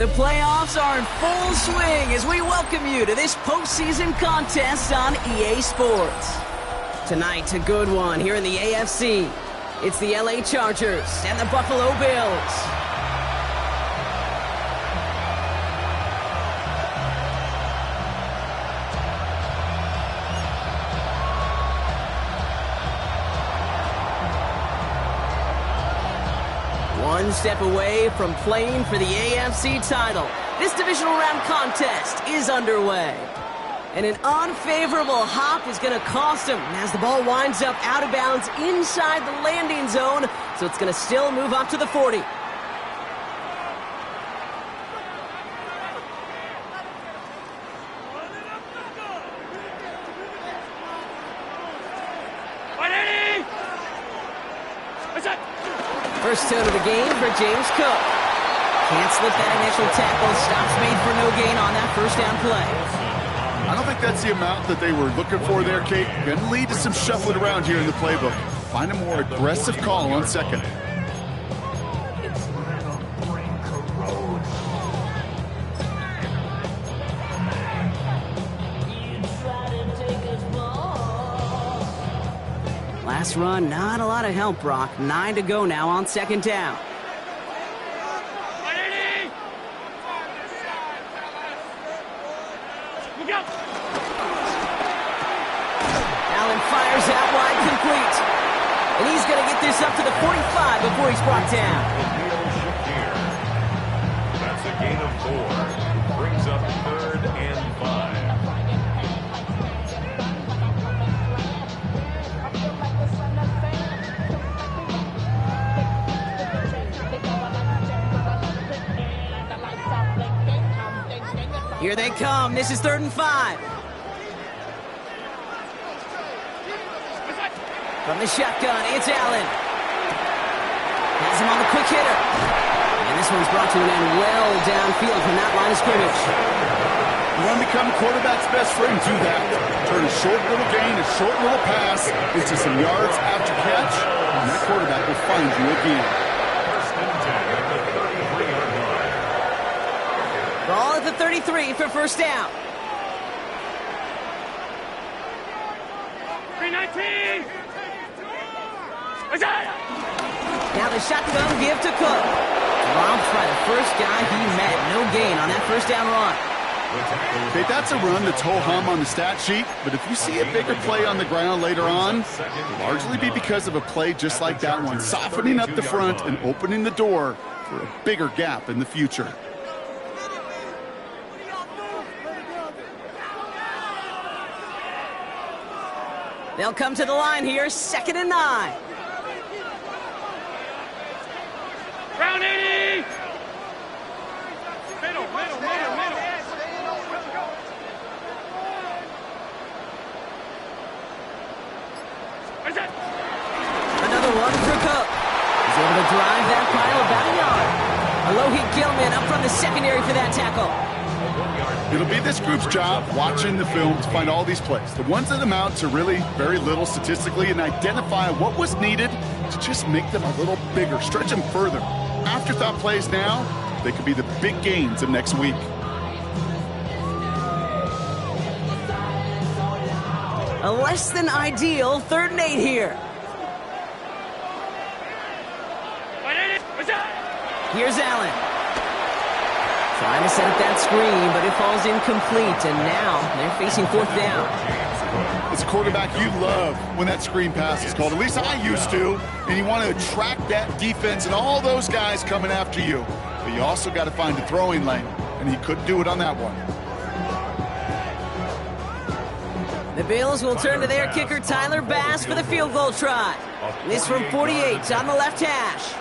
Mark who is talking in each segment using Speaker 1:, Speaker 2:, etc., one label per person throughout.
Speaker 1: The playoffs are in full swing as we welcome you to this postseason contest on EA Sports. Tonight, a good one here in the AFC. It's the LA Chargers and the Buffalo Bills. One step away from playing for the AFC title. This divisional round contest is underway. And an unfavorable hop is going to cost him as the ball winds up out of bounds inside the landing zone, so it's going to still move up to the 40. First turn of the game for James Cook. Can't slip that initial tackle. Stops made for no gain on that first down play.
Speaker 2: I don't think that's the amount that they were looking for there, Kate. Going to lead to some shuffling around here in the playbook. Find a more aggressive call on second.
Speaker 1: Last run, not a lot of help, Brock. 9 to go now on second down. Allen fires out wide, complete. And he's going to get this up to the 45 before he's brought down.
Speaker 3: That's a gain of 4. Brings up 3rd and 5.
Speaker 1: Here they come. This is 3rd and 5. From the shotgun, it's Allen. Has him on the quick hitter. And this one's brought to an end well downfield from that line of scrimmage.
Speaker 2: You want to become quarterback's best friend, do that. Turn a short little gain, a short little pass into some yards after catch, and that quarterback will find you again.
Speaker 1: Ball at the 33 for first down.
Speaker 3: 319.
Speaker 1: Now the shotgun give to Cook. Dropped by the first guy he met. No gain on that first down run.
Speaker 2: Okay, that's a run that's ho-hum on the stat sheet, but if you see a bigger play on the ground later on, it'll largely be because of a play just like that one, softening up the front and opening the door for a bigger gap in the future.
Speaker 1: They'll come to the line here, 2nd and 9.
Speaker 3: Round 80. Middle.
Speaker 1: Another one for Cook. He's able to drive that pile about a yard. Alohi Gilman up from the secondary for that tackle.
Speaker 2: It'll be this group's job watching the film to find all these plays. The ones that amount to really very little statistically and identify what was needed to just make them a little bigger, stretch them further. Afterthought plays now, they could be the big gains of next week.
Speaker 1: A less than ideal 3rd and 8 here. Here's Allen. Trying to set up that screen, but it falls incomplete, and now they're facing 4th down.
Speaker 2: It's a quarterback you love when that screen pass is called. At least I used to. And you want to attract that defense and all those guys coming after you. But you also got to find a throwing lane, and he couldn't do it on that one.
Speaker 1: The Bills will turn to their kicker, Tyler Bass, for the field goal try. This from 48 on the left hash.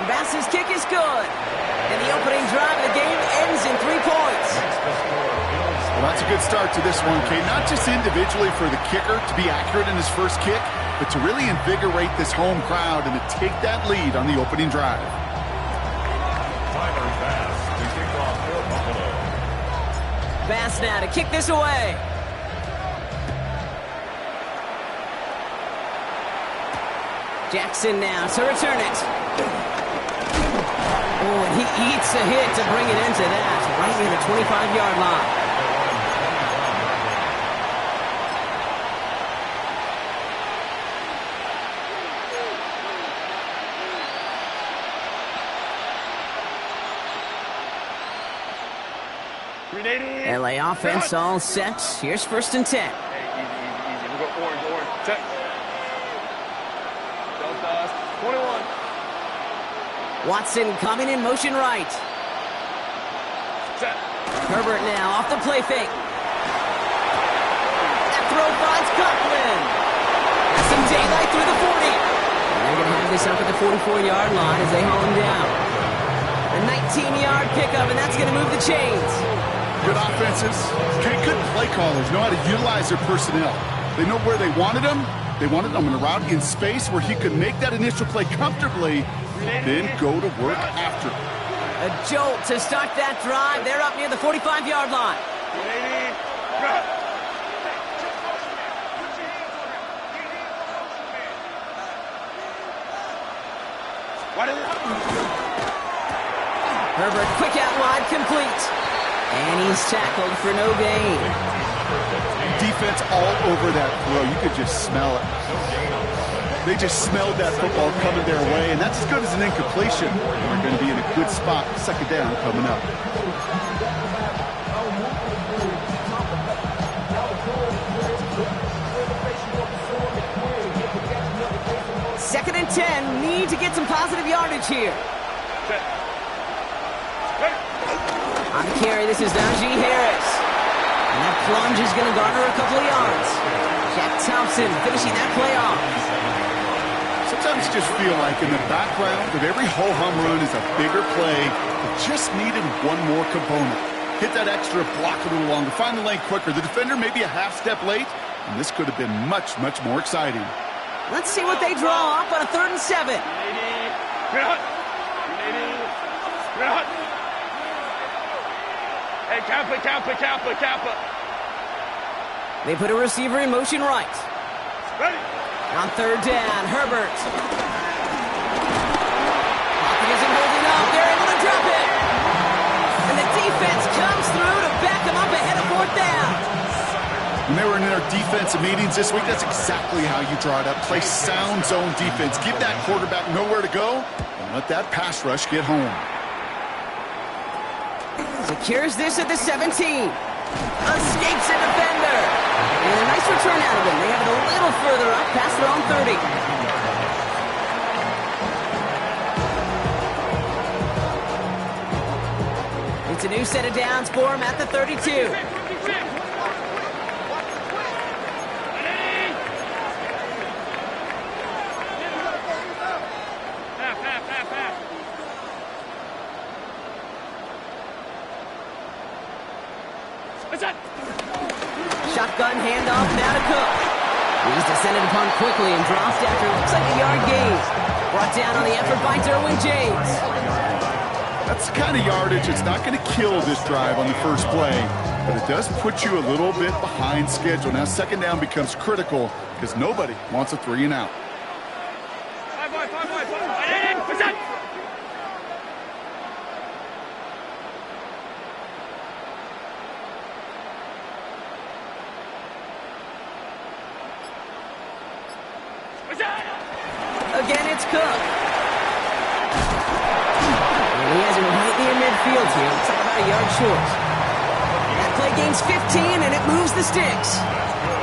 Speaker 1: Bass's kick is good. And the opening drive of the game ends in 3 points.
Speaker 2: Well, that's a good start to this one, Kate. Not just individually for the kicker to be accurate in his first kick, but to really invigorate this home crowd and to take that lead on the opening drive.
Speaker 3: Tyler Bass to kick off for Buffalo.
Speaker 1: Bass now to kick this away. Jackson now to return it. Oh, and he eats a hit to bring it into that. Right near the 25-yard line. LA offense all set. Here's 1st and 10.
Speaker 4: Hey, easy. We go orange. Check. Don't dust. 21.
Speaker 1: Watson coming in motion right.
Speaker 4: Check.
Speaker 1: Herbert now off the play fake. That throw finds Coughlin. Has some daylight through the 40. And they're going to have this up at the 44-yard line as they haul him down. A 19-yard pickup, and that's going to move the chains.
Speaker 2: Good offenses. Good play callers know how to utilize their personnel. They know where they wanted him. They wanted him in a route in space where he could make that initial play comfortably, then go to work after.
Speaker 1: A jolt to start that drive. They're up near the 45-yard line. Herbert, quick out wide, complete. And he's tackled for no gain.
Speaker 2: Defense all over that throw. You could just smell it. They just smelled that football coming their way, and that's as good as an incompletion. They're going to be in a good spot. 2nd down coming up.
Speaker 1: Second and 10. Need to get some positive yardage here. On the carry, this is Najee Harris. And that plunge is going to garner a couple of yards. Jack Thompson finishing that play off.
Speaker 2: Sometimes you just feel like in the background of every ho-hum run is a bigger play that just needed one more component. Hit that extra block a little longer, find the lane quicker. The defender may be a half step late, and this could have been much, much more exciting.
Speaker 1: Let's see what they draw up on a 3rd and 7.
Speaker 4: Hey, Kappa.
Speaker 1: They put a receiver in motion right.
Speaker 4: Ready.
Speaker 1: On 3rd down, Herbert. Pocket isn't holding up. They're able to drop it. And the defense comes through to back them up ahead of 4th down.
Speaker 2: When they were in their defensive meetings this week, that's exactly how you draw it up. Play sound zone defense. Give that quarterback nowhere to go and let that pass rush get home.
Speaker 1: Secures this at the 17. Escapes a defender. And a nice return out of them. They have it a little further up past their own 30. It's a new set of downs for him at the 32. Shotgun handoff now to Cook. He's descended upon quickly and dropped after it looks like a yard gain. Brought down on the effort by Derwin James.
Speaker 2: That's the kind of yardage that's not going to kill this drive on the first play, but it does put you a little bit behind schedule. Now 2nd down becomes critical because nobody wants a 3 and out.
Speaker 1: Again, it's Cook. And he has him right near midfield here. It's about a yard short. That play gains 15, and it moves the sticks.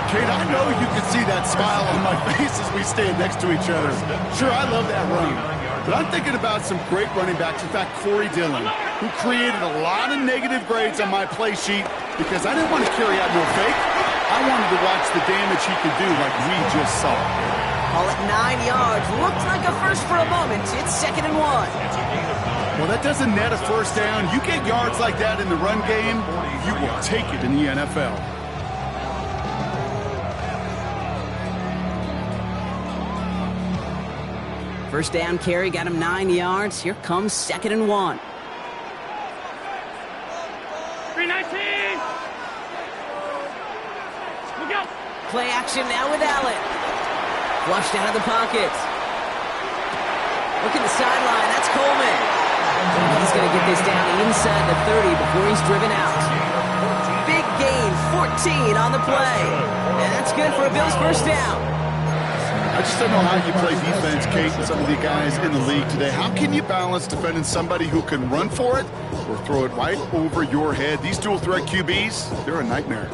Speaker 2: Kate, I know you can see that smile on my face as we stand next to each other. Sure, I love that run. But I'm thinking about some great running backs. In fact, Corey Dillon, who created a lot of negative grades on my play sheet because I didn't want to carry out no fake. I wanted to watch the damage he could do like we just saw.
Speaker 1: Call it 9 yards. Looked like a first for a moment. It's 2nd and 1.
Speaker 2: Well, that doesn't net a first down. You get yards like that in the run game, you will take it in the NFL.
Speaker 1: First down carry got him 9 yards. Here comes 2nd and 1.
Speaker 4: 319. Look out.
Speaker 1: Play action now with Allen. Flushed out of the pocket. Look at the sideline. That's Coleman. He's going to get this down inside the 30 before he's driven out. Big gain, 14 on the play. And that's good for a Bills first down.
Speaker 2: I just don't know how you play defense, Kate, with some of the guys in the league today. How can you balance defending somebody who can run for it or throw it right over your head? These dual threat QBs, they're a nightmare.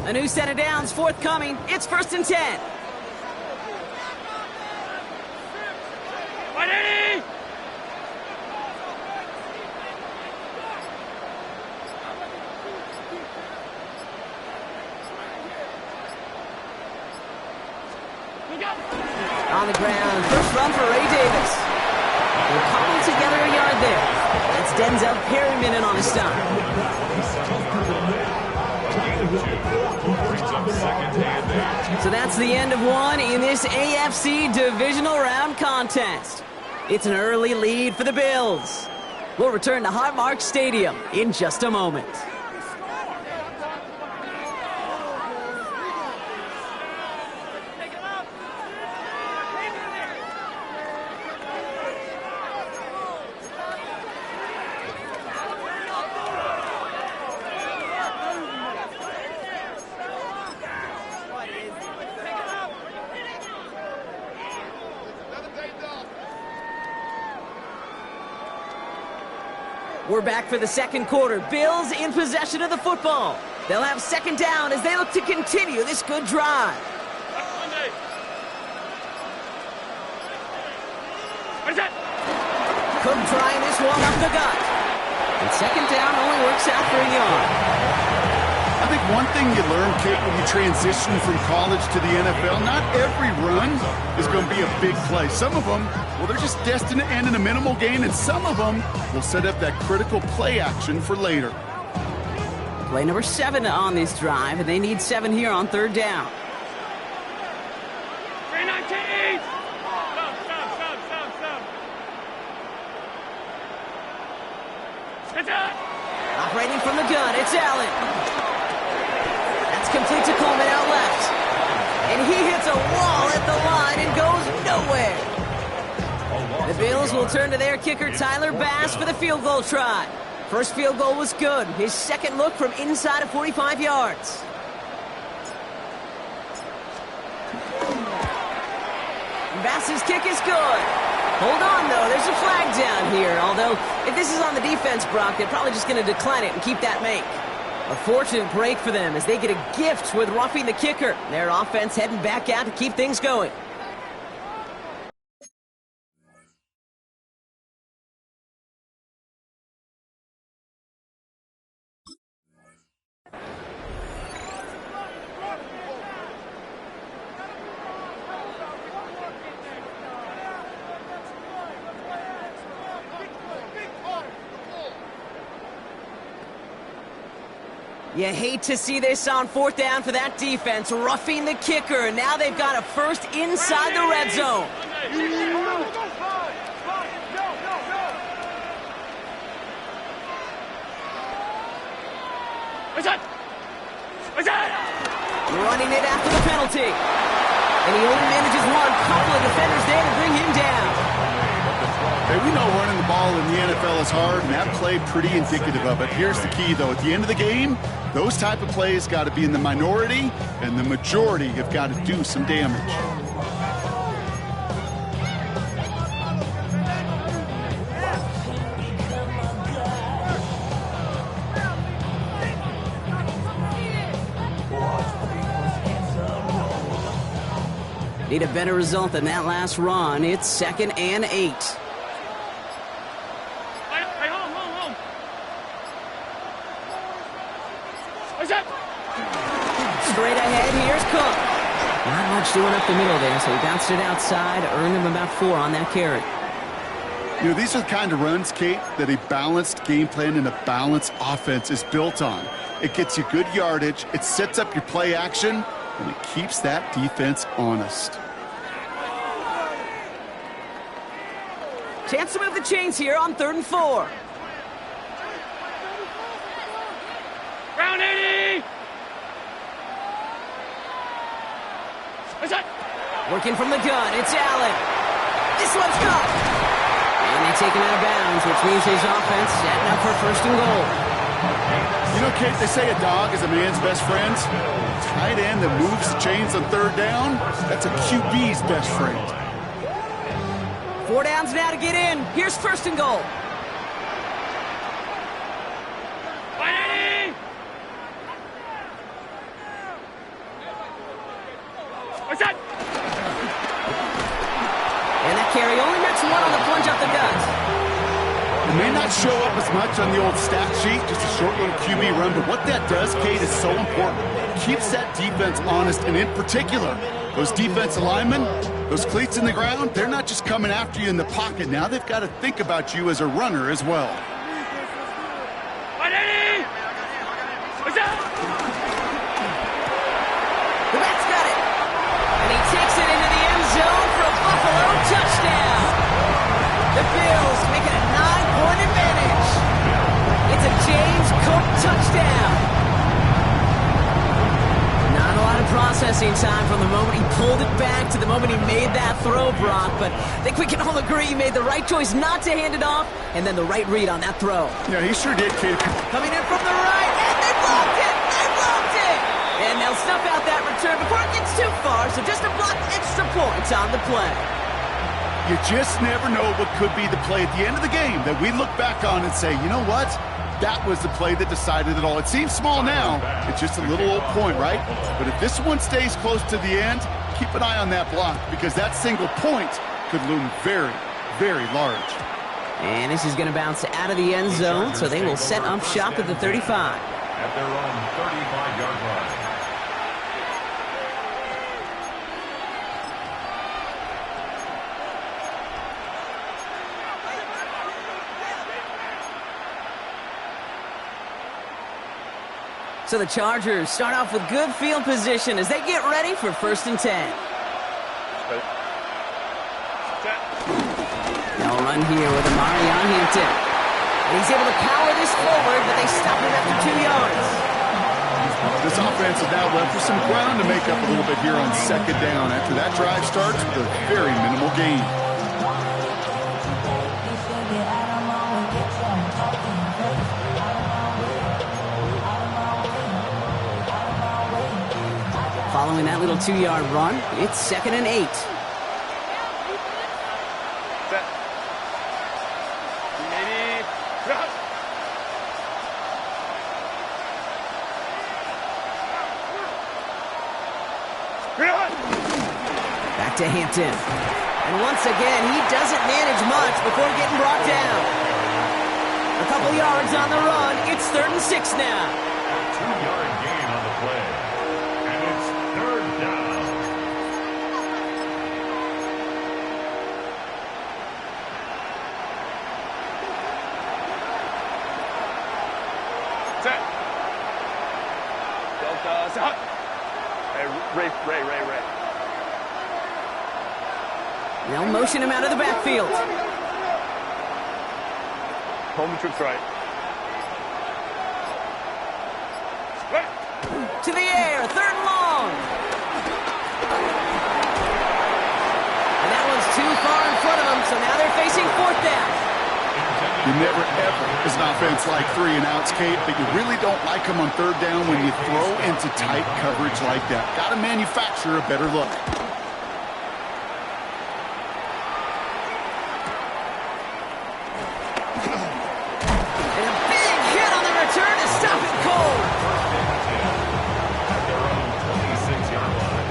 Speaker 1: A new set of downs forthcoming. It's 1st and 10. On the ground, first run for Ray Davis. They're cobbling together a yard there. That's Denzel Perryman on his stop. So that's the end of one in this AFC Divisional Round contest. It's an early lead for the Bills. We'll return to Highmark Stadium in just a moment. We're back for the second quarter. Bills in possession of the football. They'll have second down as they look to continue this good drive. Cook trying this one up the gut. And second down only works out for a yard.
Speaker 2: I think one thing you learn, Kate, when you transition from college to the NFL, not every run is going to be a big play. Some of them, well, they're just destined to end in a minimal gain, and some of them will set up that critical play action for later.
Speaker 1: Play number 7 on this drive, and they need 7 here on third down.
Speaker 4: 319! Stop.
Speaker 1: Operating from the gun, it's Allen. That's complete to Coleman out left. And he hits a wall at the line and goes nowhere. The Bills will turn to their kicker, Tyler Bass, for the field goal try. First field goal was good. His second look from inside of 45 yards. Bass's kick is good. Hold on, though. There's a flag down here. Although, if this is on the defense, Brock, they're probably just going to decline it and keep that make. A fortunate break for them as they get a gift with roughing the kicker. Their offense heading back out to keep things going. You hate to see this on fourth down for that defense, roughing the kicker. Now they've got a first inside the red zone. Running it after the penalty. And he only manages one. Couple of defenders there to bring him down.
Speaker 2: Hey, we know running the ball in the NFL is hard, and that play pretty indicative of it. Here's the key, though. At the end of the game, those type of plays got to be in the minority, and the majority have got to do some damage.
Speaker 1: Need a better result than that last run. It's 2nd and 8. Straight ahead, here's Cook. Not much doing up the middle there, so he bounced it outside, earned him about 4 on that carry.
Speaker 2: You know, these are the kind of runs, Kate, that a balanced game plan and a balanced offense is built on. It gets you good yardage, it sets up your play action, and it keeps that defense honest.
Speaker 1: Chance to move the chains here on 3rd and 4.
Speaker 4: Round 80!
Speaker 1: Working from the gun, it's Allen. This one's good. be taken out of bounds, which means his offense setting up for first and goal.
Speaker 2: You know, Kate, they say a dog is a man's best friend. Tight end that moves the chains on third down, that's a QB's best friend.
Speaker 1: 4 downs now to get in. Here's first and goal. And that carry only makes one on the plunge up the guts.
Speaker 2: It may not show up as much on the old stat sheet, just a short little QB run, but what that does, Kate, is so important. Keeps that defense honest, and in particular, those defensive linemen, those cleats in the ground, they're not just coming after you in the pocket. Now they've got to think about you as a runner as well.
Speaker 1: The back's got it. And he takes it into the end zone for a Buffalo touchdown. The Bills make it a 9-point advantage. It's a James Cook touchdown. Not a lot of processing time from the moment he pulled it back to the moment he made that throw, Brock, but I think we can all agree he made the right choice not to hand it off, and then the right read on that throw.
Speaker 2: Yeah, he sure did, Kate.
Speaker 1: Coming in from the right, and they blocked it! They blocked it! And they'll snuff out that return before it gets too far, so just a blocked extra points on the play.
Speaker 2: You just never know what could be the play at the end of the game that we look back on and say, you know what? That was the play that decided it all. It seems small now. It's just a little old point, right? But if this one stays close to the end, keep an eye on that block because that single point could loom very, very large.
Speaker 1: And this is going to bounce out of the end zone, so they will set up shop at the 35.
Speaker 3: At their own 35-yard line.
Speaker 1: So the Chargers start off with good field position as they get ready for first and 10. They'll run here with Amari on Hampton. And he's able to power this forward, but they stop him after 2 yards.
Speaker 2: This offense is now left with some ground to make up a little bit here on second down after that drive starts with a very minimal gain.
Speaker 1: Following that little 2-yard run, it's 2nd and 8. Back to Hampton. And once again, he doesn't manage much before getting brought down. A couple yards on the run. It's 3rd and 6 now.
Speaker 3: 2-yard gain on the play. And it's 3rd down.
Speaker 4: Set. Delta, set. Hey, Ray.
Speaker 1: They'll motion him out of the backfield.
Speaker 4: Home trips right.
Speaker 1: To the air, 3rd and long. And that one's too far in front of them, so now they're facing 4th down.
Speaker 2: You never, ever, as an offense, like 3 and outs, Kate, but you really don't like them on 3rd down when you throw into tight coverage like that. Got to manufacture a better look.
Speaker 1: And a big hit on the return to stop it cold.
Speaker 3: At their own 26-yard line.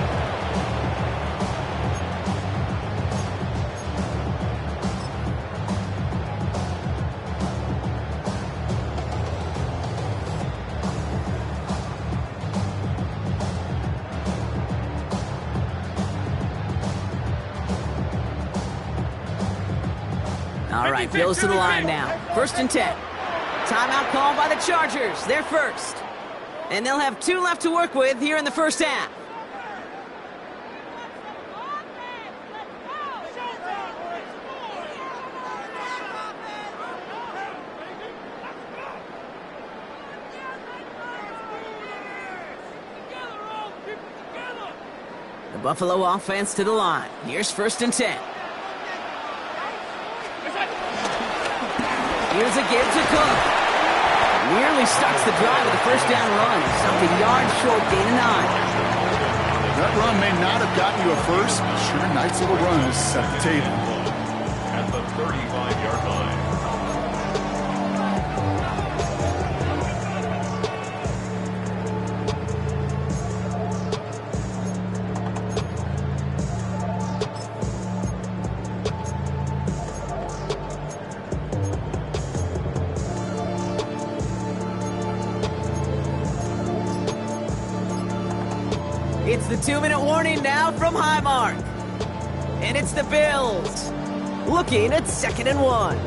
Speaker 1: All right, Bills to the line now. 1st and 10. Timeout called by the Chargers. They're first. And they'll have 2 left to work with here in the first half. The Buffalo offense to the line. Here's 1st and 10. Here's a give to Cook. Nearly starts the drive with a first down run. Stopped a yard short, gain of 9.
Speaker 2: That run may not have gotten you a first, but sure, nice little run to set the table.
Speaker 3: At the 35-yard line.
Speaker 1: It's the 2-minute warning now from Highmark. And it's the Bills looking at 2nd and 1.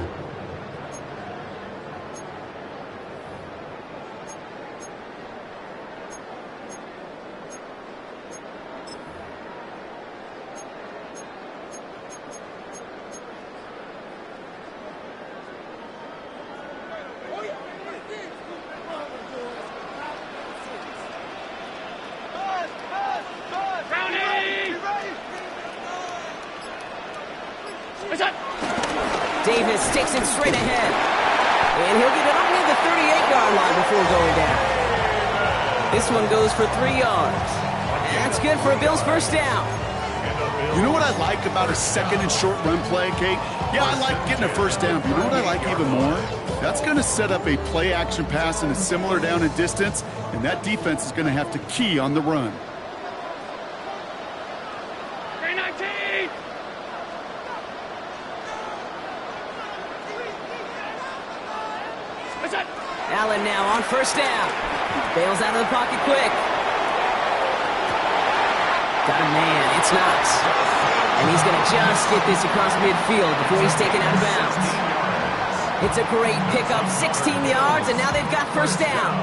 Speaker 1: Davis takes it straight ahead. And he'll get it up near the 38-yard line before going down. This one goes for 3 yards. And that's good for a Bills first down.
Speaker 2: You know what I like about a second and short run play, Kate? Yeah, I like getting a first down, but you know what I like even more? That's going to set up a play-action pass in a similar down and distance, and that defense is going to have to key on the run.
Speaker 1: Allen now on first down. Bails out of the pocket quick. Got a man. It's Knox. And he's going to just get this across midfield before he's taken out of bounds. It's a great pickup, 16 yards, and now they've got first down.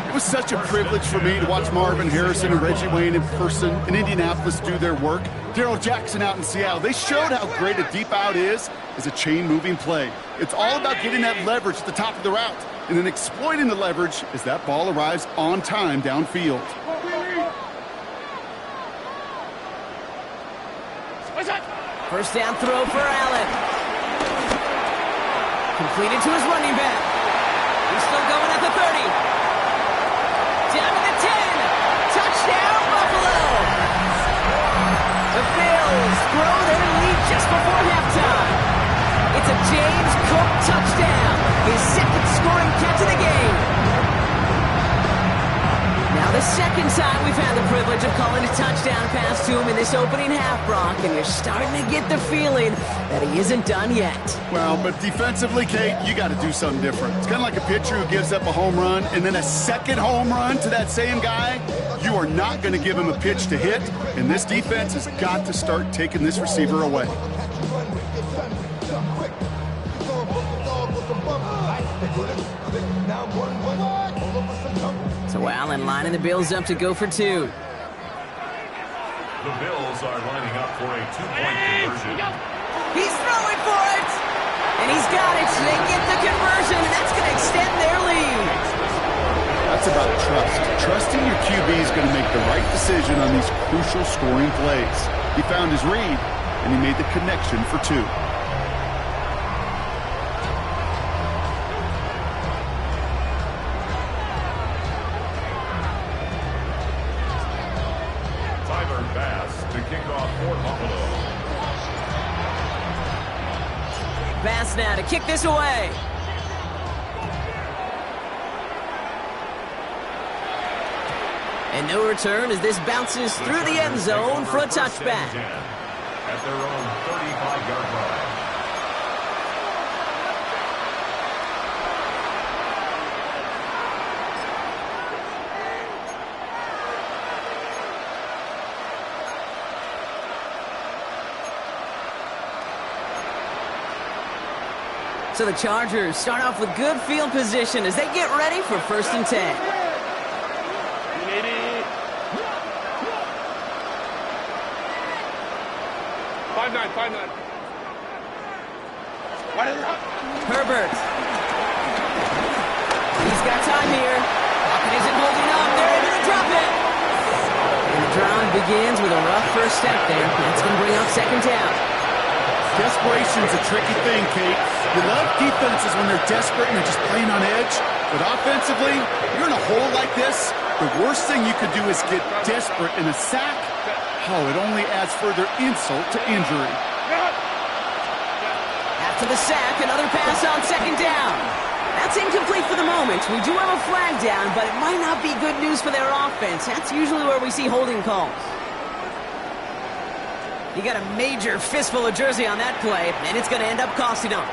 Speaker 2: It was such a privilege for me to watch Marvin Harrison and Reggie Wayne in person in Indianapolis do their work. Darrell Jackson out in Seattle. They showed how great a deep out is as a chain-moving play. It's all about getting that leverage at the top of the route and then exploiting the leverage as that ball arrives on time downfield.
Speaker 1: First down throw for Allen. Completed to his running back. He's still going at the 30. Down to the 10. Touchdown, Buffalo. The Bills throw their lead just before halftime. It's a James Cook touchdown. His second scoring catch of the game. Now the second time we've had the privilege of calling a touchdown pass to him in this opening half, Brock, and you're starting to get the feeling that he isn't done yet.
Speaker 2: Well, but defensively, Kate, you got to do something different. It's kind of like a pitcher who gives up a home run and then a second home run to that same guy. You are not going to give him a pitch to hit, and this defense has got to start taking this receiver away.
Speaker 1: So Allen lining the Bills up to go for 2.
Speaker 3: The Bills are lining up for a 2-point conversion.
Speaker 1: He's throwing for it! And he's got it. So they get the conversion, and that's going to extend their lead.
Speaker 2: That's about trust. Trusting your QB is going to make the right decision on these crucial scoring plays. He found his read, and he made the connection for 2.
Speaker 1: Bass now to kick this away. And no return as this bounces through the end zone for a touchback.
Speaker 3: At their own 35-yard line.
Speaker 1: So the Chargers start off with good field position as they get ready for 1st and 10. Herbert. He's got time here. Pocket isn't holding up. They're able to drop it. And the drive begins with a rough first step there. That's going to bring up 2nd down.
Speaker 2: Desperation's a tricky thing, Kate. You love defenses when they're desperate and they're just playing on edge. But offensively, you're in a hole like this, the worst thing you could do is get desperate in a sack. Oh, it only adds further insult to injury.
Speaker 1: After the sack, another pass on second down. That's incomplete for the moment. We do have a flag down, but it might not be good news for their offense. That's usually where we see holding calls. He got a major fistful of jersey on that play, and it's going to end up costing him.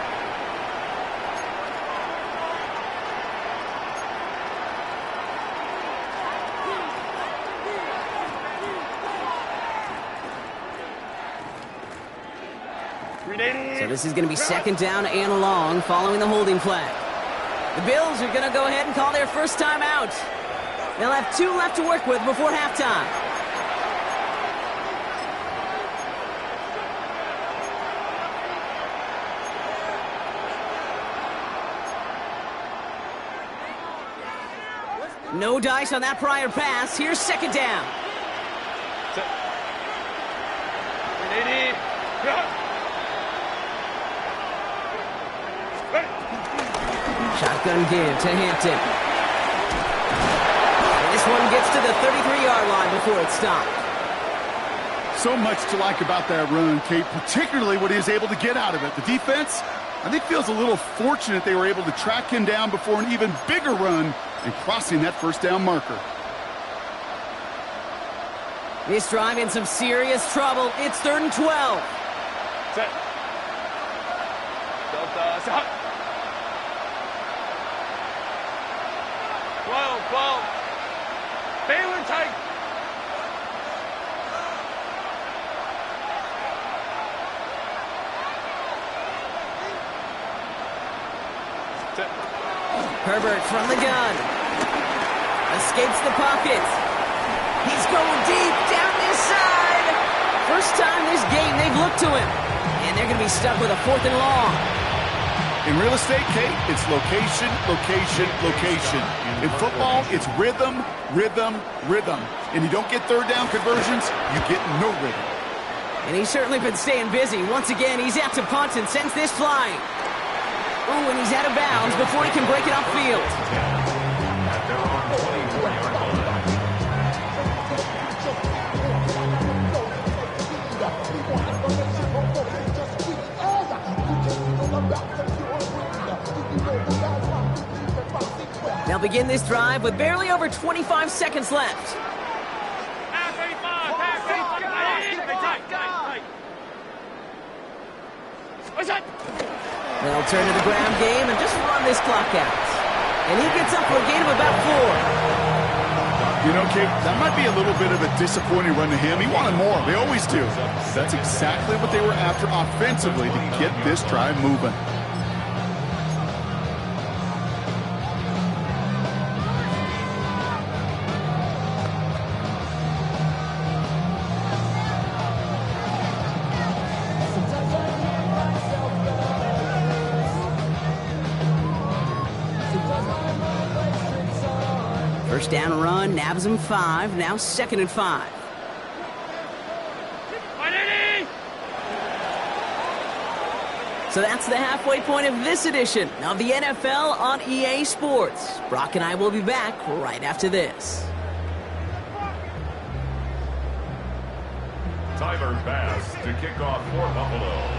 Speaker 1: So this is going to be second down and long following the holding flag. The Bills are going to go ahead and call their first time out. They'll have 2 left to work with before halftime. No dice on that prior pass. Here's second down. Shotgun give to Hampton. And this one gets to the 33-yard line before it's stopped.
Speaker 2: So much to like about that run, Kate, particularly what he was able to get out of it. The defense, I think, feels a little fortunate they were able to track him down before an even bigger run and crossing that first down marker.
Speaker 1: This drive in some serious trouble. It's 3rd and 12.
Speaker 4: Set. Delta, set. 12. Baylor tight. Set.
Speaker 1: Herbert from the gun. Escapes the pocket. He's going deep down this side. First time this game they've looked to him. And they're going to be stuck with a 4th and long.
Speaker 2: In real estate, Kate, it's location, location, location. In football, it's rhythm, rhythm, rhythm. And you don't get third down conversions, you get no rhythm.
Speaker 1: And he's certainly been staying busy. Once again, he's out to punt and sends this flying. Oh, and he's out of bounds before he can break it upfield.
Speaker 3: At their own 24-yard line.
Speaker 1: They'll begin this drive with barely over 25 seconds left. They'll turn to the ground game and just run this clock out. And he gets up for a gain of about 4.
Speaker 2: You know, Kate, that might be a little bit of a disappointing run to him. He wanted more. They always do. That's exactly what they were after offensively to get this drive moving.
Speaker 1: First down run, nabs him 5, now 2nd and 5. So that's the halfway point of this edition of the NFL on EA Sports. Brock and I will be back right after this.
Speaker 3: Tyler Bass to kick off for Buffalo.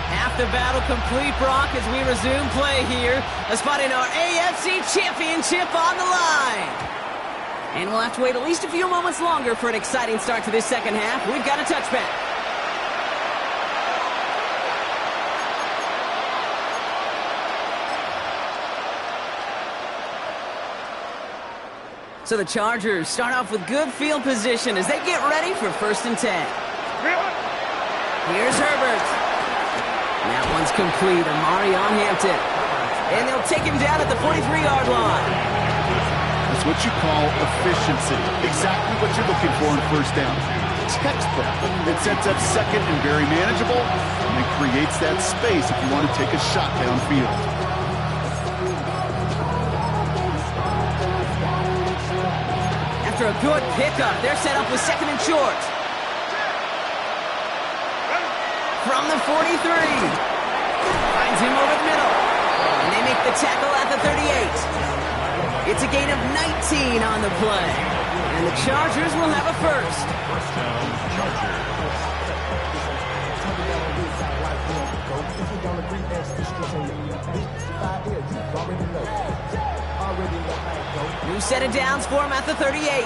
Speaker 1: Half the battle complete, Brock, as we resume play here. Let's find our AFC Championship on the line. And we'll have to wait at least a few moments longer for an exciting start to this second half. We've got a touchback. So the Chargers start off with good field position as they get ready for 1st and 10. Here's Herbert. And that one's complete. Amari on Hampton. And they'll take him down at the 43-yard line.
Speaker 2: That's what you call efficiency. Exactly what you're looking for in first down. Textbook. It sets up second and very manageable, and it creates that space if you want to take a shot downfield.
Speaker 1: After a good pickup, they're set up with 2nd and short. from the 43. Finds him over the middle. And they make the tackle at the 38. It's a gain of 19 on the play. And the Chargers will have a first.
Speaker 3: First down, Chargers.
Speaker 1: New set of downs for him at the 38.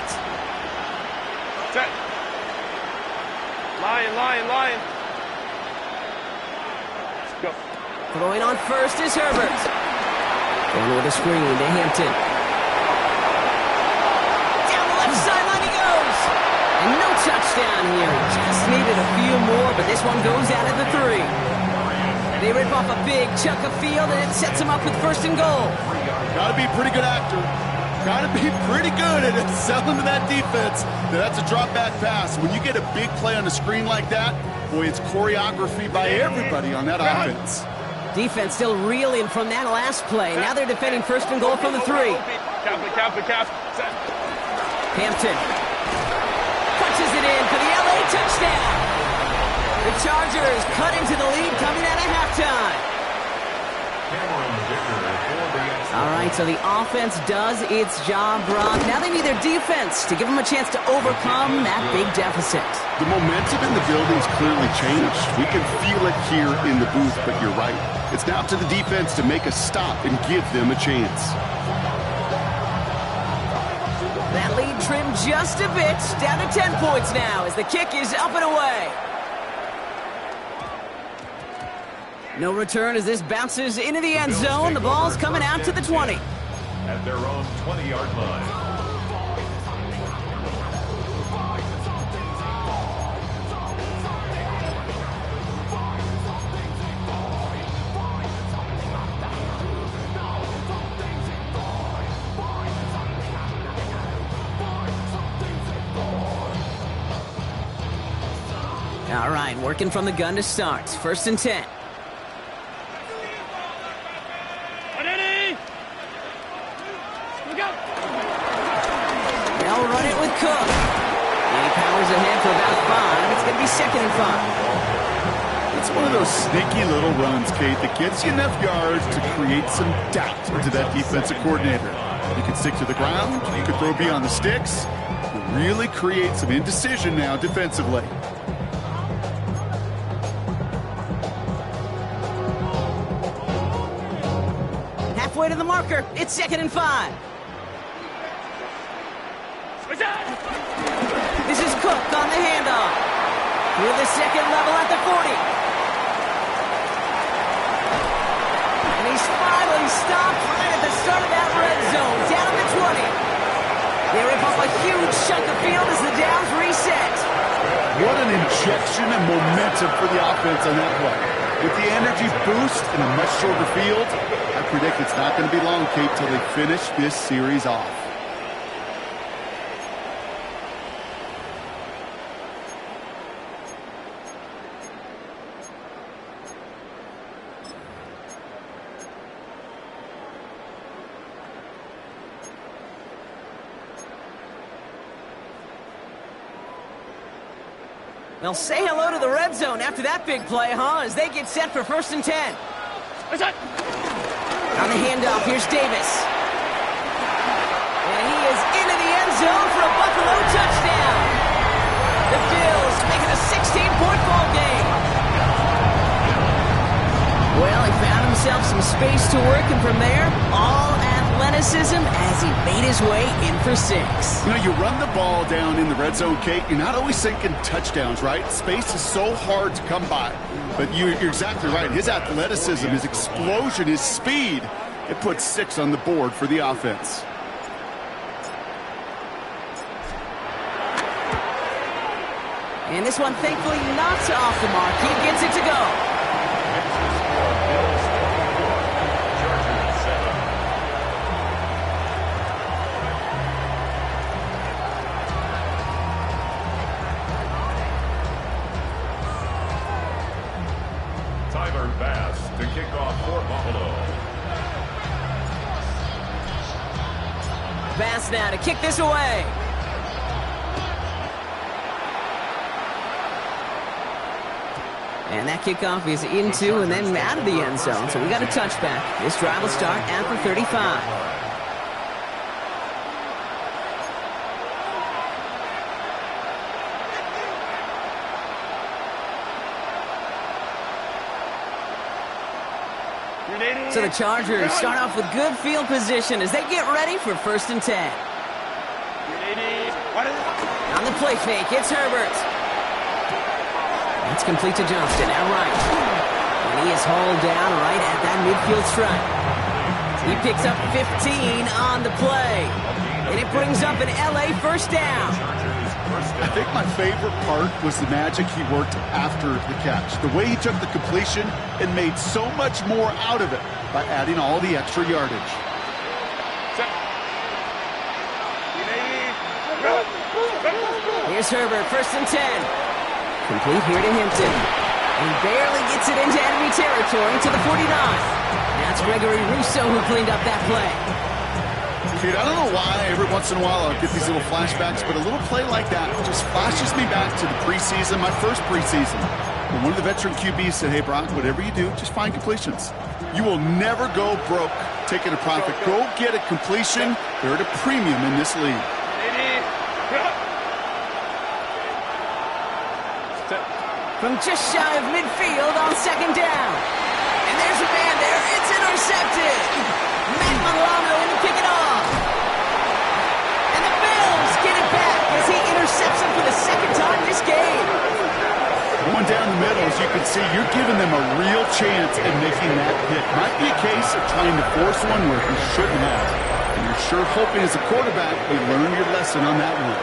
Speaker 4: Set. Lion. Let's go.
Speaker 1: Throwing on first is Herbert. Going with a screen to Hampton. Down the left sideline he goes. And no touchdown here. Just needed a few more, but this one goes out at the 3. They rip off a big chunk of field, and it sets them up with first and goal.
Speaker 2: Gotta be a pretty good actor. Gotta be pretty good at selling to that defense. That's a drop back pass. When you get a big play on the screen like that, boy, it's choreography by everybody on that offense.
Speaker 1: Defense still reeling from that last play. Now they're defending first and goal from the 3.
Speaker 4: Cap. Set.
Speaker 1: Hampton punches it in for the LA touchdown. The Chargers cut into the lead coming out of halftime. All right, so the offense does its job, Brock. Now they need their defense to give them a chance to overcome that big deficit.
Speaker 2: The momentum in the building's clearly changed. We can feel it here in the booth, but you're right. It's now up to the defense to make a stop and give them a chance.
Speaker 1: That lead trimmed just a bit, down to 10 points now as the kick is up and away. No return as this bounces into the end zone. The ball's coming out to the 20.
Speaker 3: At their own 20-yard line.
Speaker 1: All right, working from the gun to start. First and 10. They'll run it with Cook. He powers ahead for about 5. It's going to be second and 5.
Speaker 2: It's one of those sneaky little runs, Kate, that gets you enough yards to create some doubt into that defensive coordinator. You can stick to the ground. You can throw beyond the sticks. You really create some indecision now defensively.
Speaker 1: Halfway to the marker. It's second and 5. This is Cook on the handoff. Through the second level at the 40. And he's finally stopped right at the start of that red zone. Down at the 20. They rip off a huge chunk of field as the downs reset.
Speaker 2: What an injection and momentum for the offense on that play. With the energy boost and a much shorter field, I predict it's not going to be long, Kate, till they finish this series off.
Speaker 1: They'll say hello to the red zone after that big play, huh? As they get set for first and 10. On the handoff, here's Davis. And he is into the end zone for a Buffalo touchdown. The Bills make it a 16-point ball game. Well, he found himself some space to work, and from there, all athleticism as he made his way in for 6.
Speaker 2: You know, you run the ball down in the red zone, Kate, you're not always thinking touchdowns, right? Space is so hard to come by. But you're exactly right. His athleticism, his explosion, his speed, it puts 6 on the board for the offense.
Speaker 1: And this one, thankfully, not off the mark. He gets it to go.
Speaker 3: To kick off for Buffalo.
Speaker 1: Bass now to kick this away. And that kickoff is into and then out of the end zone. So we got a touchback. This drive will start after 35. So the Chargers start off with good field position as they get ready for 1st and 10. On the play fake, it's Herbert. That's complete to Johnston, out right. And he is hauled down right at that midfield stripe. He picks up 15 on the play. And it brings up an LA 1st down.
Speaker 2: I think my favorite part was the magic he worked after the catch. The way he took the completion and made so much more out of it by adding all the extra yardage.
Speaker 1: Here's Herbert, 1st and 10. Complete here to Hinton. He barely gets it into enemy territory to the 49. That's Gregory Rousseau who cleaned up that play.
Speaker 2: Dude, I don't know why every once in a while I'll get these little flashbacks, but a little play like that just flashes me back to the preseason, my first preseason. When one of the veteran QBs said, hey, Brock, whatever you do, just find completions. You will never go broke taking a profit. Go get a completion. They're at a premium in this league.
Speaker 1: From just shy of midfield on 2nd down. And there's a man there. It's intercepted. Matt Milano in to pick it off. And the Bills get it back as he intercepts it for the 2nd time this game.
Speaker 2: Going down the middle, as you can see, you're giving them a real chance at making that pick. Might be a case of trying to force one where you shouldn't have. And you're sure hoping as a quarterback you learn your lesson on that one.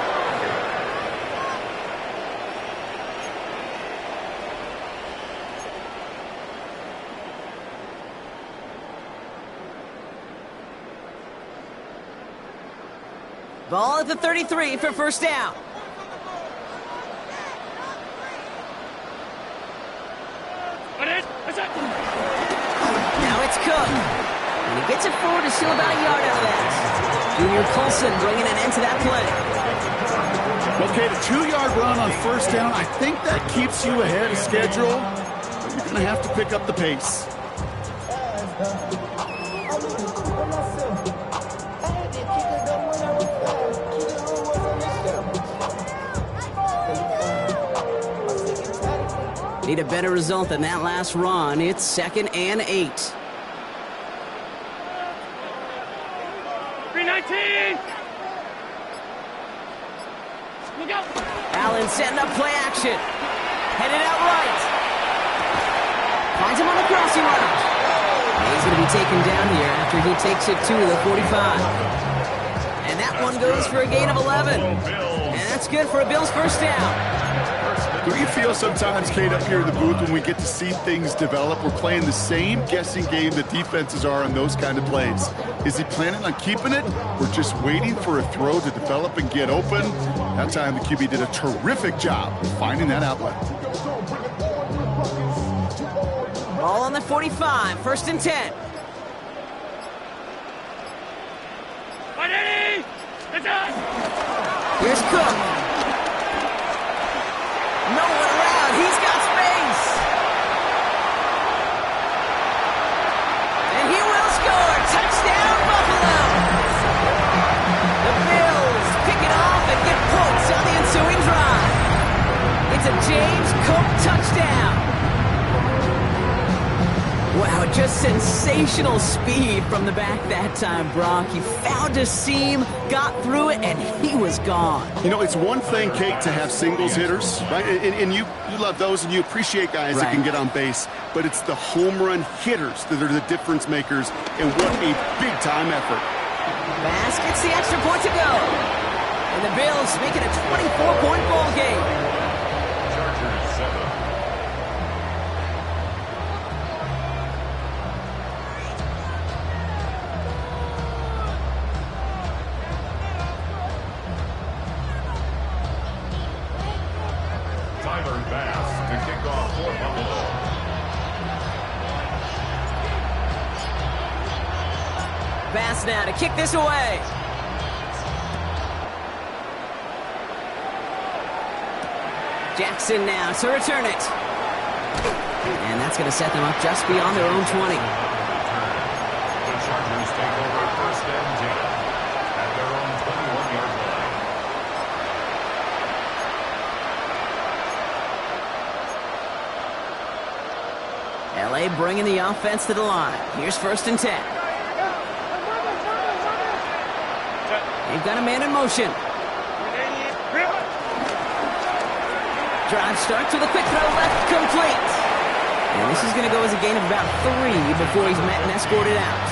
Speaker 1: Ball at the 33 for 1st down. Now it's Cook. And he gets it forward to steal about a yard out of that. Junior Colson bringing an end to that play.
Speaker 2: Okay, the 2-yard run on 1st down, I think that keeps you ahead of schedule. But you're going to have to pick up the pace.
Speaker 1: Need a better result than that last run. It's 2nd and 8.
Speaker 4: 319. Look out.
Speaker 1: Allen setting up play action. Headed out right. Finds him on the crossing route. He's going to be taken down here after he takes it to the 45. And that one goes for a gain of 11. And that's good for a Bills 1st down.
Speaker 2: Do you feel sometimes, Kate, up here in the booth when we get to see things develop, we're playing the same guessing game that defenses are on those kind of plays? Is he planning on keeping it? We're just waiting for a throw to develop and get open. That time the QB did a terrific job of finding that outlet.
Speaker 1: Ball on the 45, 1st and 10. Here's Cook. No one around. He's got space. And he will score. Touchdown, Buffalo. The Bills pick it off and get points on the ensuing drive. It's a James Cook touchdown. Wow, just sensational speed from the back that time, Brock. He found a seam, got through it, and he was gone.
Speaker 2: You know, it's one thing, Kate, to have singles hitters, right? And you love those, and you appreciate guys that can get on base. But it's the home run hitters that are the difference makers, and what a big-time effort.
Speaker 1: Bass gets the extra point to go. And the Bills make it a 24-point ball game.
Speaker 3: Chargers 7.
Speaker 1: Bass now to kick this away. Jackson now to return it. And that's going to set them up just beyond their own 20.
Speaker 3: The Chargers take over first and 10 at their own 21-yard line.
Speaker 1: LA bringing the offense to the line. Here's first and 10. They've got a man in motion. Drive starts with a quick throw left, complete. And this is going to go as a gain of about 3 before he's met and escorted out.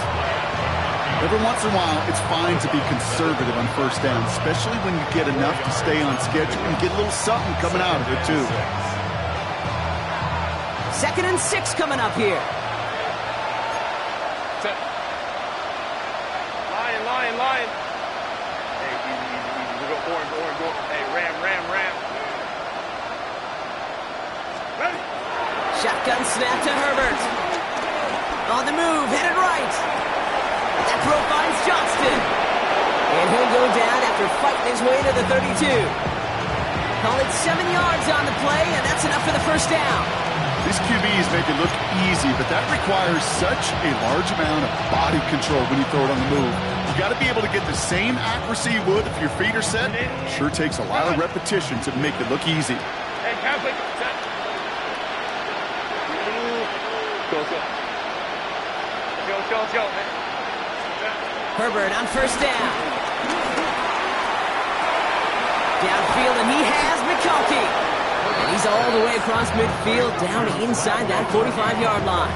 Speaker 2: Every once in a while, it's fine to be conservative on first down, especially when you get enough to stay on schedule and get a little something coming out of it, too.
Speaker 1: 2nd and 6 coming up here.
Speaker 4: Lion. Hey, easy. We go orange. Hey, ram. Ready?
Speaker 1: Shotgun snap to Herbert. On the move, headed right. That throw finds Johnston. And he'll go down after fighting his way to the 32. Call it 7 yards on the play, and that's enough for the first down.
Speaker 2: These QBs make it look easy, but that requires such a large amount of body control when you throw it on the move. You got to be able to get the same accuracy you would if your feet are set. Sure takes a lot of repetition to make it look easy.
Speaker 4: Hey, Catholic, set. Go.
Speaker 1: Herbert on first down. Downfield, and he has McConkey. And he's all the way across midfield, down inside that 45-yard line.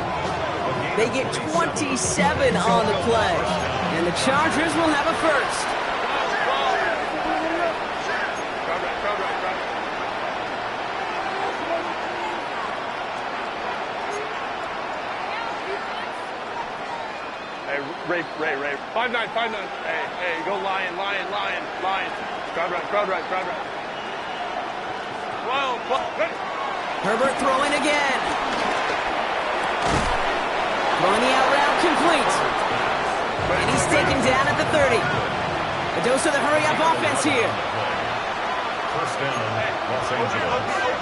Speaker 1: They get 27 on the play, and the Chargers will have a first.
Speaker 4: Hey, Ray. 5-9. Hey, go lion. Crowd right. Whoa, ready.
Speaker 1: Herbert throwing again. Throwing the out route complete. And he's taken down at the 30. A dose of the hurry-up offense here.
Speaker 3: First down, Los Angeles.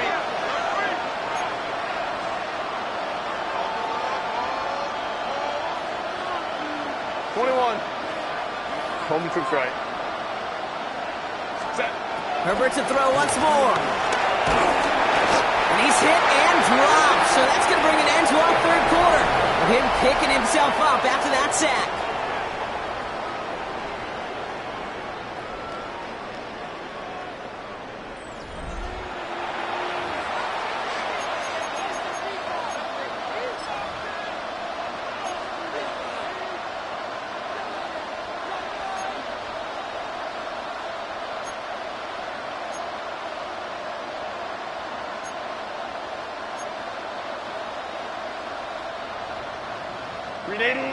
Speaker 4: 21. Coleman troops right. Set.
Speaker 1: Herbert to throw once more. And he's hit and dropped. So that's going to bring an end to our third quarter. Of him picking himself up after that sack.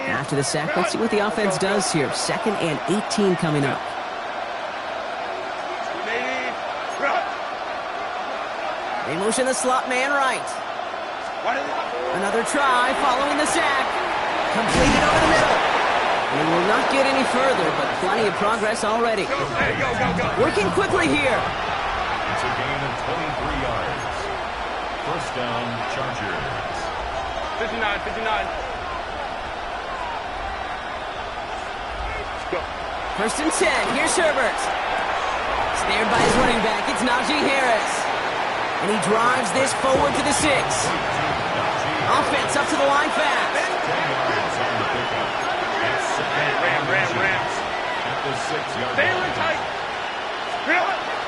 Speaker 1: After the sack, let's see what the offense does here. 2nd and 18 coming up. They motion the slot man right. Another try following the sack. Completed over the middle. And he will not get any further, but plenty of progress already. Working quickly here.
Speaker 3: It's a gain of 23 yards. First down, Chargers.
Speaker 4: 59.
Speaker 1: First and 10. Here's Herbert. Snared by his running back. It's Najee Harris. And he drives this forward to the 6. Offense up to the line fast.
Speaker 4: Rams.
Speaker 3: At the 6-yard
Speaker 4: Baylor tight.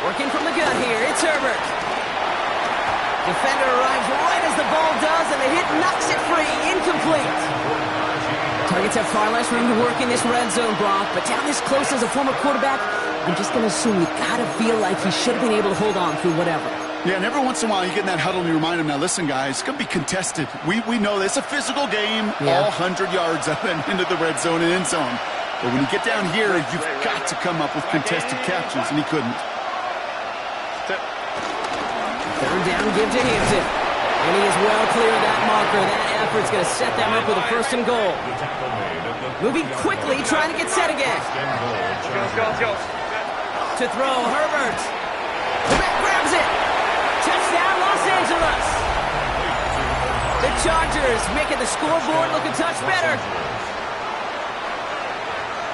Speaker 1: Working from the gun here. It's Herbert. Defender arrives right as the ball does, and the hit knocks it free. Incomplete. Targets have far less room to work in this red zone, Brock, but down this close as a former quarterback, I'm just going to assume you got to feel like he should have been able to hold on through whatever.
Speaker 2: Yeah, and every once in a while you get in that huddle and you remind him, now listen, guys, it's going to be contested. We know this. It's a physical game, all 100 yards up and into the red zone and end zone. But when you get down here, you've got to come up with contested catches, and he couldn't.
Speaker 1: Third down, give to Hampton. And he is well clear of that marker. That effort's going to set them up with a first and goal. Moving quickly, trying to get set again.
Speaker 4: Go.
Speaker 1: To throw, Herbert. The back grabs it. Touchdown, Los Angeles. The Chargers making the scoreboard look a touch better.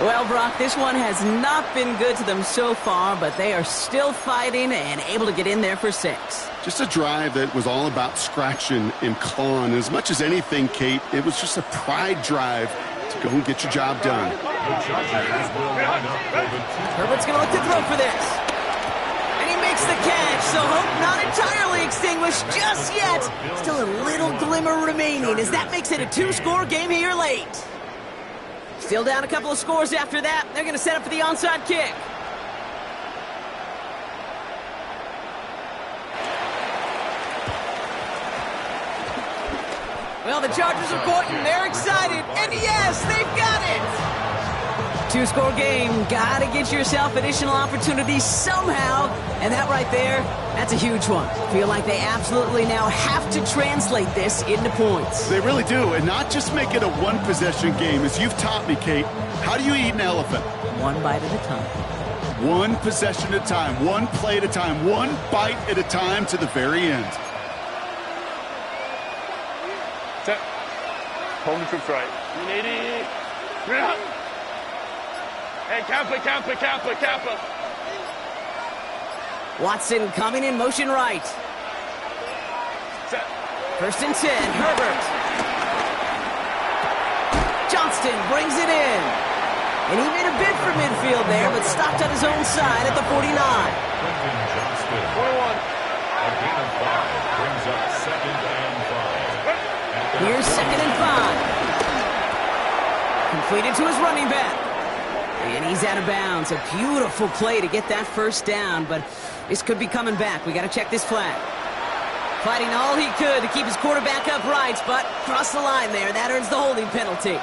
Speaker 1: Well, Brock, this one has not been good to them so far, but they are still fighting and able to get in there for 6.
Speaker 2: Just a drive that was all about scratching and clawing. As much as anything, Kate, it was just a pride drive to go and get your job done.
Speaker 1: Herbert's going to look to throw for this. And he makes the catch, so hope not entirely extinguished just yet. Still a little glimmer remaining as that makes it a 2-score game here late. Still down a couple of scores after that. They're going to set up for the onside kick. Well, the Chargers are pointing. They're excited. And yes, they've got it. 2-score game. Got to get yourself additional opportunities somehow. And that right there, that's a huge one. Feel like they absolutely now have to translate this into points.
Speaker 2: They really do, and not just make it a one-possession game. As you've taught me, Kate, how do you eat an elephant?
Speaker 1: One bite at a time.
Speaker 2: One possession at a time, one play at a time, one bite at a time to the very end.
Speaker 4: Set. Home the troops right. 180. Bring it up. Hey, Kappa.
Speaker 1: Watson coming in motion right.
Speaker 4: Set.
Speaker 1: 1st and 10, Herbert. Johnston brings it in. And he made a bid for midfield there, but stopped on his own side at the 49.
Speaker 3: 21. A gain of 5 brings up 2nd and 5.
Speaker 1: Here's 2nd and 5. Completed to his running back. And he's out of bounds. A beautiful play to get that 1st down, but this could be coming back. We got to check this flag. Fighting all he could to keep his quarterback upright, but crossed the line there. That earns the holding penalty.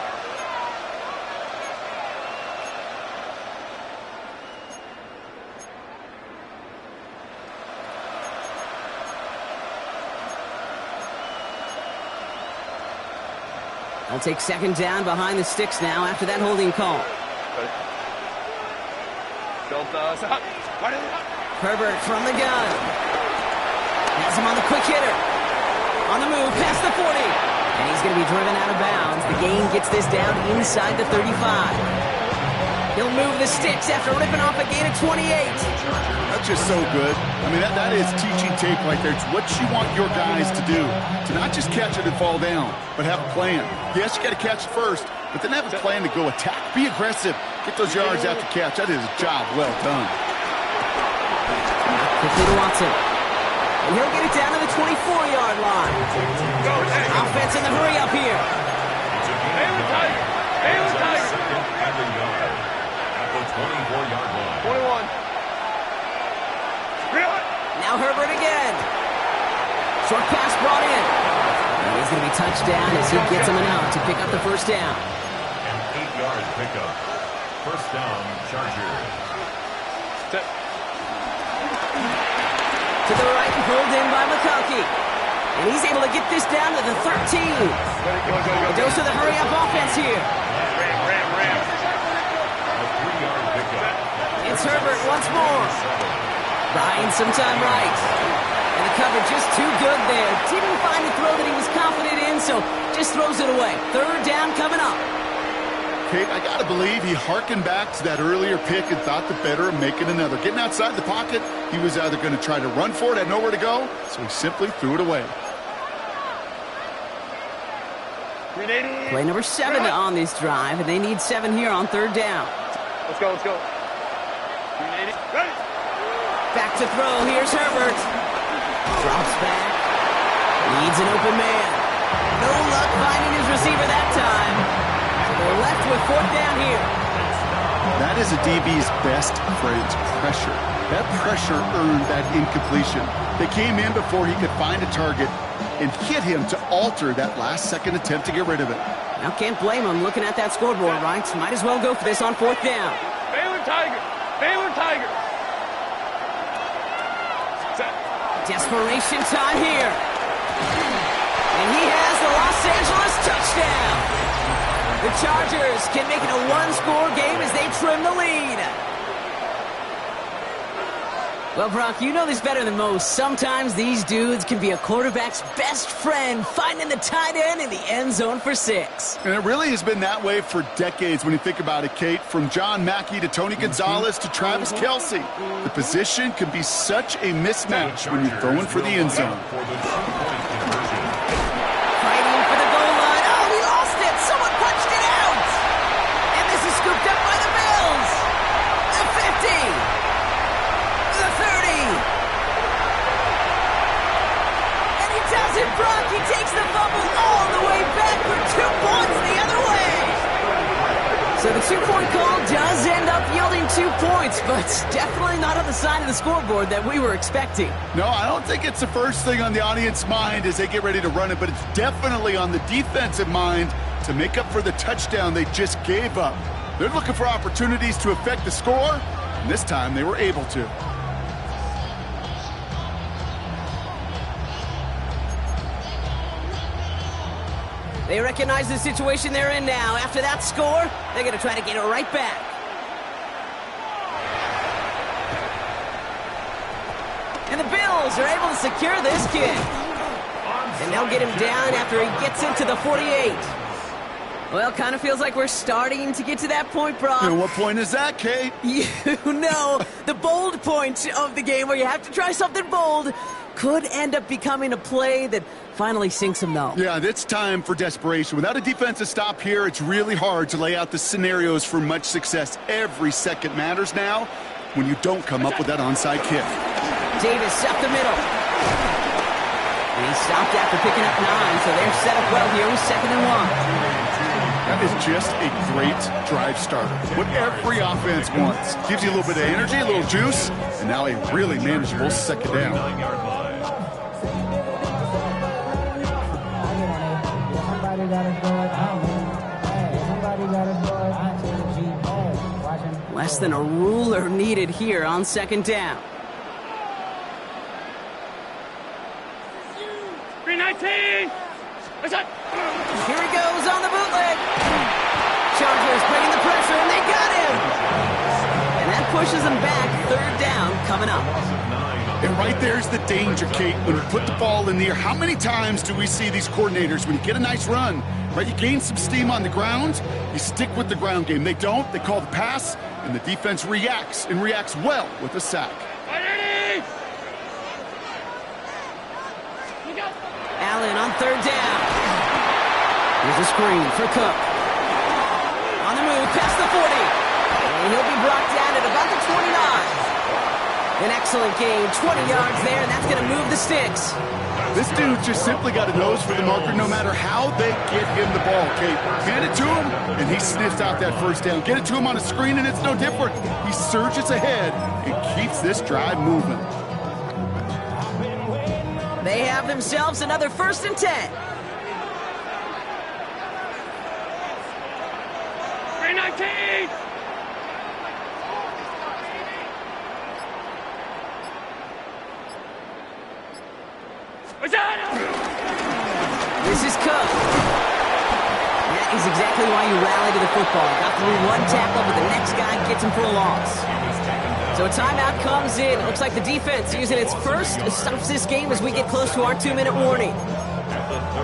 Speaker 1: They'll take 2nd down behind the sticks now after that holding call. Herbert from the gun. Has him on the quick hitter. On the move, past the 40. And he's going to be driven out of bounds. The gain gets this down inside the 35. He'll move the sticks after ripping off a gain of 28.
Speaker 2: That's just so good. I mean, that is teaching tape right there. It's what you want your guys to do. To not just catch it and fall down, but have a plan. Yes, you got to catch it first, but then have a plan to go attack. Be aggressive. Get those yards after catch. That is a job well done.
Speaker 1: Quickly to Watson. And he'll get it down to the 24-yard line. Offense in the hurry up here.
Speaker 3: Baylor Tiger. Second and a yard at the 24-yard line.
Speaker 4: 21.
Speaker 1: Now Herbert again. Short pass brought in. And he's going to be touched down as he gets him an out to pick up the 1st down.
Speaker 3: An 8-yard pickup. 1st down, Chargers.
Speaker 4: Set.
Speaker 1: To the right, pulled in by McConkey. And he's able to get this down to the 13. A dose of the hurry-up offense here.
Speaker 4: Ram.
Speaker 3: A 3-yard pickup.
Speaker 1: It's Herbert once more. Buying some time right. And the cover just too good there. Didn't find the throw that he was confident in, so just throws it away. 3rd down coming up.
Speaker 2: Kate, I got to believe he hearkened back to that earlier pick and thought the better of making another. Getting outside the pocket, he was either going to try to run for it, had nowhere to go, so he simply threw it away.
Speaker 1: Play number 7 on this drive, and they need 7 here on 3rd down.
Speaker 4: Let's go. Ready.
Speaker 1: Back to throw. Here's Herbert. Drops back. Needs an open man. No luck finding his receiver that time. So they're left with 4th down here.
Speaker 2: That is a DB's best friend, pressure. That pressure earned that incompletion. They came in before he could find a target and hit him to alter that last-second attempt to get rid of it.
Speaker 1: Now can't blame him looking at that scoreboard, right? Might as well go for this on 4th down.
Speaker 4: Baylor Tiger. Set.
Speaker 1: Desperation time here. And he has the Los Angeles touchdown. The Chargers can make it a 1-score game as they trim the lead. Well, Brock, you know this better than most. Sometimes these dudes can be a quarterback's best friend, finding the tight end in the end zone for 6.
Speaker 2: And it really has been that way for decades when you think about it, Kate. From John Mackey to Tony Gonzalez to Travis Kelce. The position can be such a mismatch when you're throwing for the end zone.
Speaker 1: Fighting for the goal line. Oh, we lost it. Someone punched it out. And this is scooped up by the Bills. The 50. The 30. And he does it, Brock. He takes the fumble all the way back for 2 points the other way. So the 2-point call does end up yielding 2 points, but definitely not on the side of the scoreboard that we were expecting.
Speaker 2: No, I don't think it's the first thing on the audience mind as they get ready to run it, but it's definitely on the defensive mind to make up for the touchdown they just gave up. They're looking for opportunities to affect the score, and this time they were able to.
Speaker 1: They recognize the situation they're in now. After that score, they're going to try to get it right back. And the Bills are able to secure this kick. And they'll get him down after he gets into the 48. Well, kind of feels like we're starting to get to that point, Brock.
Speaker 2: And what point is that, Kate?
Speaker 1: You know, the bold point of the game where you have to try something bold could end up becoming a play that finally sinks him, though.
Speaker 2: Yeah, it's time for desperation. Without a defensive stop here, it's really hard to lay out the scenarios for much success. Every second matters now when you don't come up with that onside kick.
Speaker 1: Davis up the middle. And he stopped after picking up 9, so they're set up well here with 2nd and 1.
Speaker 2: That is just a great drive starter. What every offense wants. Gives you a little bit of energy, a little juice, and now a really manageable 2nd down.
Speaker 1: Less than a ruler needed here on 2nd down.
Speaker 4: 319. What's up?
Speaker 1: Here he goes on the bootleg. Chargers bringing the pressure, and they got him. And that pushes them back. 3rd down coming up.
Speaker 2: And right there's the danger, Kate. When you put the ball in the air, how many times do we see these coordinators, when you get a nice run, right, you gain some steam on the ground, you stick with the ground game. They don't. They call the pass, and the defense reacts, and reacts well with a sack.
Speaker 1: Allen on 3rd down. Here's a screen for Cook. On the move, past the 40. And he'll be brought down at about the 29. An excellent game, 20 yards there, and that's going to move the sticks.
Speaker 2: This dude just simply got a nose for the marker no matter how they get him the ball, Kate. Hand it to him, and he sniffs out that 1st down. Get it to him on a screen, and it's no different. He surges ahead and keeps this drive moving.
Speaker 1: They have themselves another 1st and 10.
Speaker 4: 319. What's that?
Speaker 1: This is Cook. That is exactly why you rally to the football. Got through 1 tackle, but the next guy gets him for a loss. So a timeout comes in. It looks like the defense using its first stops this game as we get close to our 2-minute warning.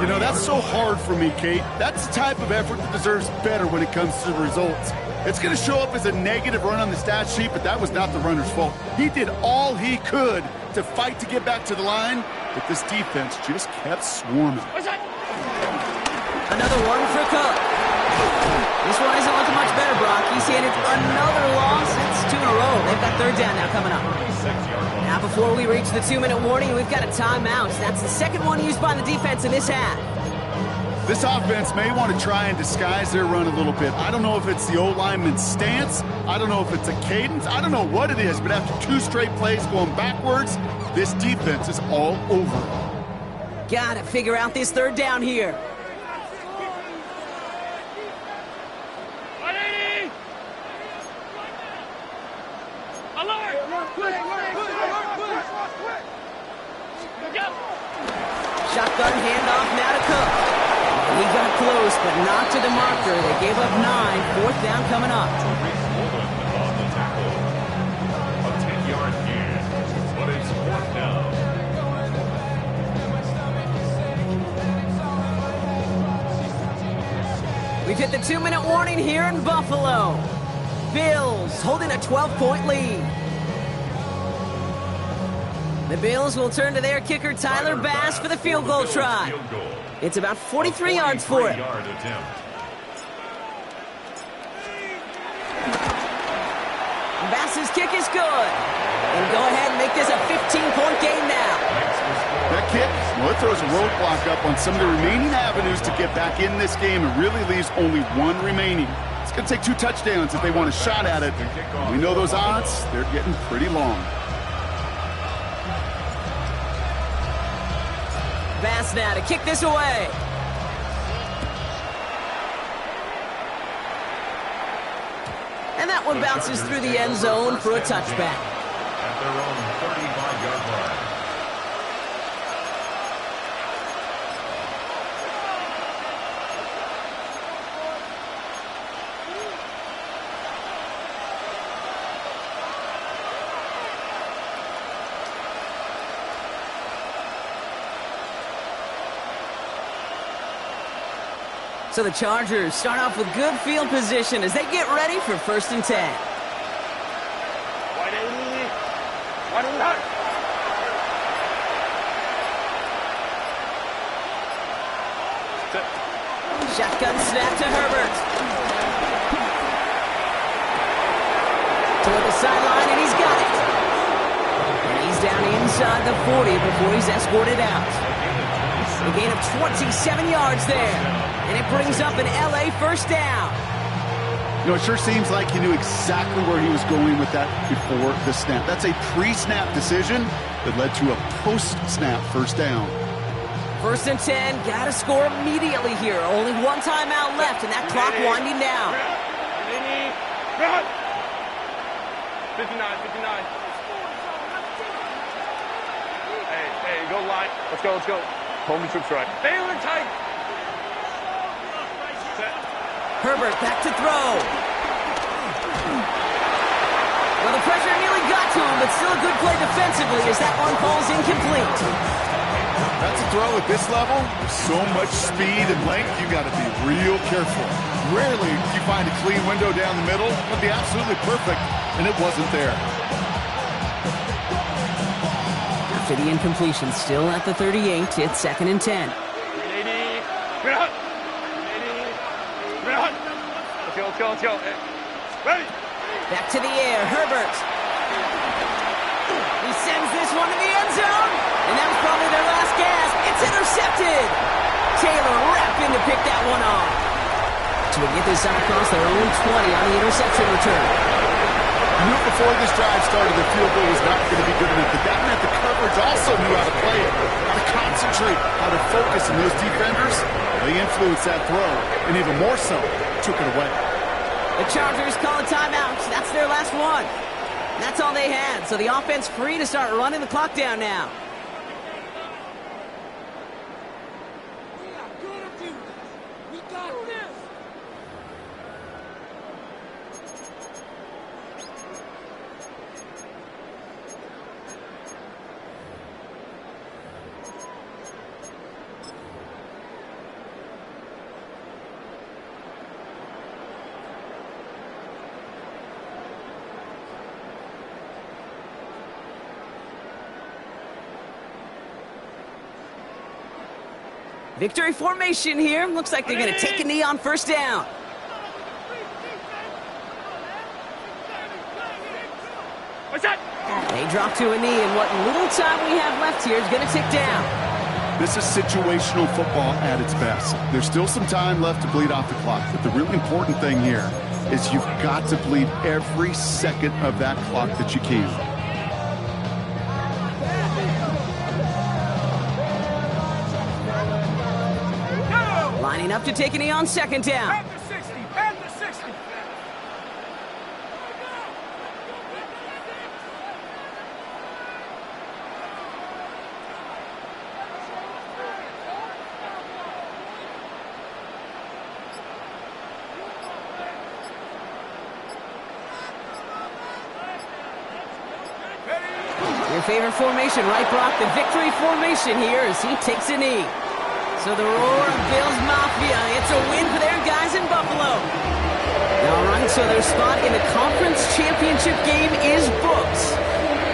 Speaker 2: You know, that's so hard for me, Kate. That's the type of effort that deserves better when it comes to the results. It's going to show up as a negative run on the stat sheet, but that was not the runner's fault. He did all he could to fight to get back to the line, but this defense just kept swarming.
Speaker 1: Another one for Cook. This one isn't looking much better, Brock. He's handed another loss. It's 2 in a row. They've got 3rd down now coming up. Now, before we reach the 2-minute warning, we've got a timeout. That's the 2nd one used by the defense in this half.
Speaker 2: This offense may want to try and disguise their run a little bit. I don't know if it's the O-lineman's stance. I don't know if it's a cadence. I don't know what it is, but after 2 straight plays going backwards, this defense is all over.
Speaker 1: Gotta figure out this 3rd down here. Shotgun handoff now to Cook. He got close, but not to the marker. They gave up 9. 4th down coming up. We've hit the 2-minute warning here in Buffalo. Bills holding a 12-point lead. The Bills will turn to their kicker, Tyler Bass, for the field goal try. It's about 43 yards for it. Bass's kick is good. And go ahead and make this a 15-point game now.
Speaker 2: That kick, well, it throws a roadblock up on some of the remaining avenues to get back in this game and really leaves only one remaining. It's going to take 2 touchdowns if they want a shot at it. We know those odds, they're getting pretty long.
Speaker 1: Bass now to kick this away. And that one bounces through the end zone for a touchback.
Speaker 3: At their own 35-yard line.
Speaker 1: So the Chargers start off with good field position as they get ready for 1st and 10. Shotgun snap to Herbert. Toward the sideline, and he's got it. And he's down inside the 40 before he's escorted out. A gain of 27 yards there. And it brings up an LA first down.
Speaker 2: You know, it sure seems like he knew exactly where he was going with that before the snap. That's a pre-snap decision that led to a post-snap first down.
Speaker 1: 1st and 10, gotta score immediately here. Only one timeout left, and that clock winding down.
Speaker 4: 59. Hey, go line. Let's go. Home troops right. Baylor tight.
Speaker 1: Herbert back to throw. Well, the pressure nearly got to him, but still a good play defensively as that one falls incomplete.
Speaker 2: That's a throw at this level. With so much speed and length, you got to be real careful. Rarely do you find a clean window down the middle. It would be absolutely perfect, and it wasn't there.
Speaker 1: After the incompletion, still at the 38, it's 2nd and 10.
Speaker 4: Let's go. Ready?
Speaker 1: Back to the air, Herbert. He sends this one to the end zone, and that was probably their last gasp. It's intercepted. Taylor rapping to pick that one off. To get this up across their own 20 on the interception return.
Speaker 2: I knew before this drive started the field goal was not going to be good enough, but that meant the coverage also knew how to play it, how to concentrate, how to focus, and those defenders, they influenced that throw, and even more so, took it away.
Speaker 1: The Chargers call a timeout. That's their last one. That's all they had, so the offense free to start running the clock down now.
Speaker 5: We got this.
Speaker 1: Victory formation here. Looks like they're going to take a knee on 1st down.
Speaker 4: What's that?
Speaker 1: They drop to a knee, and what little time we have left here is going to tick down.
Speaker 2: This is situational football at its best. There's still some time left to bleed off the clock, but the really important thing here is you've got to bleed every second of that clock that you can.
Speaker 1: Lining up to take a knee on 2nd down.
Speaker 5: At the 60. At the 60.
Speaker 1: Your favorite formation, right, Brock? The victory formation here as he takes a knee. So the roar of Bills Mafia, it's a win for their guys in Buffalo. So their spot in the conference championship game is booked.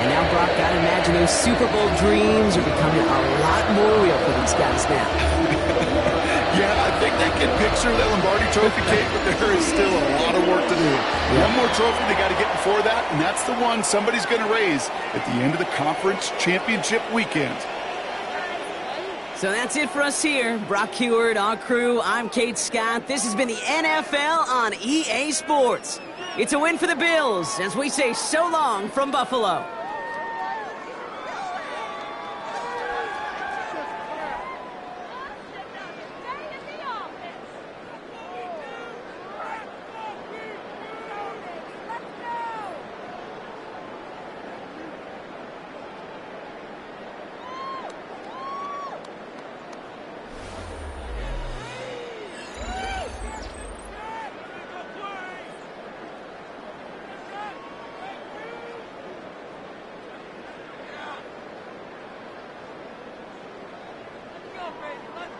Speaker 1: And now, Brock, gotta imagine those Super Bowl dreams are becoming a lot more real for these guys now.
Speaker 2: Yeah, I think they can picture that Lombardi Trophy cake, but there is still a lot of work to do. One more trophy they got to get before that, and that's the one somebody's going to raise at the end of the conference championship weekend.
Speaker 1: So that's it for us here. Brock Heward, our crew, I'm Kate Scott. This has been the NFL on EA Sports. It's a win for the Bills as we say so long from Buffalo.
Speaker 5: Let's go, baby. Let's